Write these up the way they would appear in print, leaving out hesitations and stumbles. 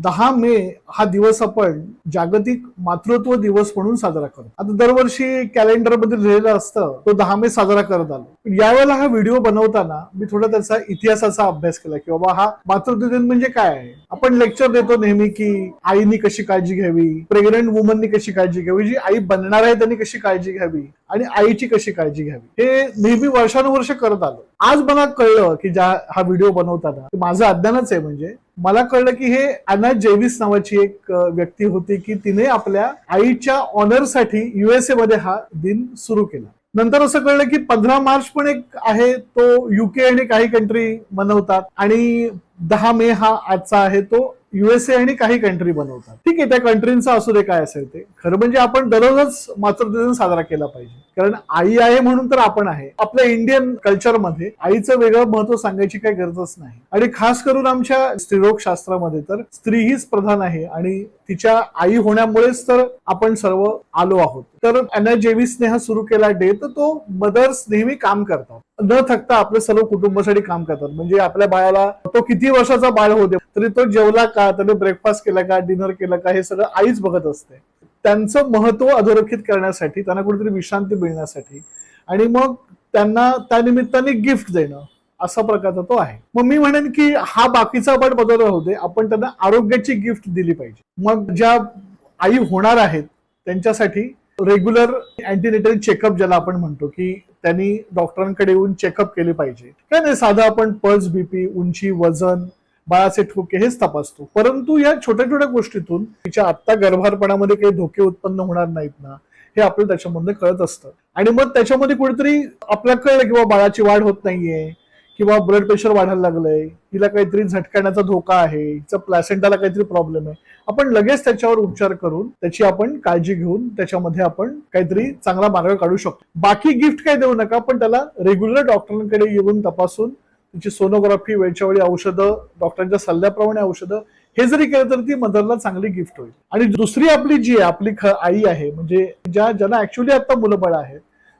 10 मे हा दिवस आपण जागतिक मातृत्व दिवस म्हणून साजरा करतो. आता दरवर्षी कॅलेंडर मध्ये लिहिलेलं असतं तो 10 मे साजरा करत आलो. यावेळेला हा व्हिडिओ बनवताना मी थोडा त्याचा इतिहासाचा अभ्यास केला की बाबा हा मातृत्व दिन म्हणजे काय आहे. आपण लेक्चर देतो नेहमी की आईनी कशी काळजी घ्यावी, प्रेग्नंट वुमननी कशी काळजी घ्यावी, जी आई बनणार आहे त्यांनी कशी काळजी घ्यावी आणि आईची कशी काळजी घ्यावी, हे नेहमी वर्षानुवर्ष करत आलो. आज मला कळलं की हा व्हिडिओ बनवताना माझं अज्ञानच आहे. म्हणजे मला कळलं की हे अॅना जेविस नावाची एक व्यक्ती होती की तिने आपल्या आईच्या ऑनरसाठी USA मध्ये हा दिन सुरू केला. नंतर असं कळलं की 15 मार्च पण एक आहे, तो UK आणि काही कंट्री मनवतात आणि 10 मे हा आजचा आहे तो USA आणि काही कंट्री बनवतात. ठीक आहे, त्या कंट्रींचा असू दे काय असेल ते. खरं म्हणजे आपण दररोजच मातृत्व दिन साजरा केला पाहिजे, कारण आई आहे म्हणून तर आपण आहे. आपल्या इंडियन कल्चरमध्ये आईचं वेगळं महत्व सांगायची काही गरजच नाही. आणि खास करून आमच्या स्त्रीरोग शास्त्रामध्ये तर स्त्री हीच प्रधान आहे आणि तिच्या आई होण्यामुळेच तर आपण सर्व आलो आहोत. तर अॅना जेविसने हा सुरू केला डे, तर तो मदर्स नेहमी काम करतात, न थकता आपल्या सर्व कुटुंबासाठी काम करतात. म्हणजे आपल्या बाळाला तो किती वर्षाचा बाळ होते तरी तो जेवला का, त्याने ब्रेकफास्ट केला का, डिनर केलं का, हे सगळं आईच बघत असते. त्यांचं महत्व अधोरेखित करण्यासाठी, त्यांना कुठेतरी विश्रांती मिळण्यासाठी आणि मग त्यांना त्या निमित्ताने गिफ्ट देणं, असा प्रकारचा तो आहे. मग मी म्हणेन की हा बाकीचा पण बदल होते, आपण त्यांना आरोग्याची गिफ्ट दिली पाहिजे. मग ज्या आई होणार आहेत त्यांच्यासाठी रेग्युलर अँटीनेटल चेकअप ज्याला आपण म्हणतो की त्यांनी डॉक्टरांकडे येऊन चेकअप केले पाहिजे. काय नाही, साधं आपण पल्स, बीपी, उंची, वजन, बाळाचे ठोके हेच तपासतो. परंतु या छोट्या छोट्या गोष्टीतून तिच्या आत्ता गर्भारपणामध्ये काही धोके उत्पन्न होणार नाहीत ना, हे आपल्याला त्याच्यामध्ये कळत असतं. आणि मग त्याच्यामध्ये कुठेतरी आपल्याला कळलं किंवा बाळाची वाढ होत नाहीये किंवा ब्लड प्रेशर वाढायला लागलंय, हिला काहीतरी झटकाण्याचा धोका आहे, हिचा प्लॅसेंटाला काहीतरी प्रॉब्लेम आहे, आपण लगेच त्याच्यावर उपचार करून त्याची आपण काळजी घेऊन त्याच्यामध्ये आपण काहीतरी चांगला मार्ग काढू शकतो. बाकी गिफ्ट काही देऊ नका, पण त्याला रेग्युलर डॉक्टरांकडे येऊन तपासून तिची सोनोग्राफी, वेळच्या वेळी औषधं, डॉक्टरांच्या सल्ल्याप्रमाणे औषधं, हे जरी केलं तर ती मदरला चांगली गिफ्ट होईल. आणि दुसरी आपली जी आहे, आपली आई आहे, म्हणजे ज्यांना ऍक्च्युअली आता मुलं बाळ आहेत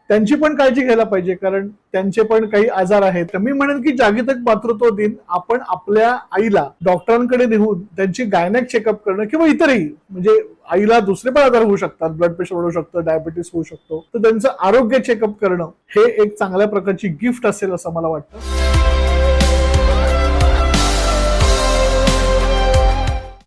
त्यांची पण काळजी घ्यायला पाहिजे, कारण त्यांचे पण काही आजार आहेत. मी म्हणेन की जागतिक मातृत्व दिन आपण आपल्या आईला डॉक्टरांकडे नेऊन त्यांची गायनॅक चेकअप करणं किंवा इतरही, म्हणजे आईला दुसरे पण आजार होऊ शकतात, ब्लड प्रेशर होऊ शकतं, डायबिटीस होऊ शकतो, तर त्यांचं आरोग्य चेकअप करणं हे एक चांगल्या प्रकारची गिफ्ट असेल असं मला वाटतं.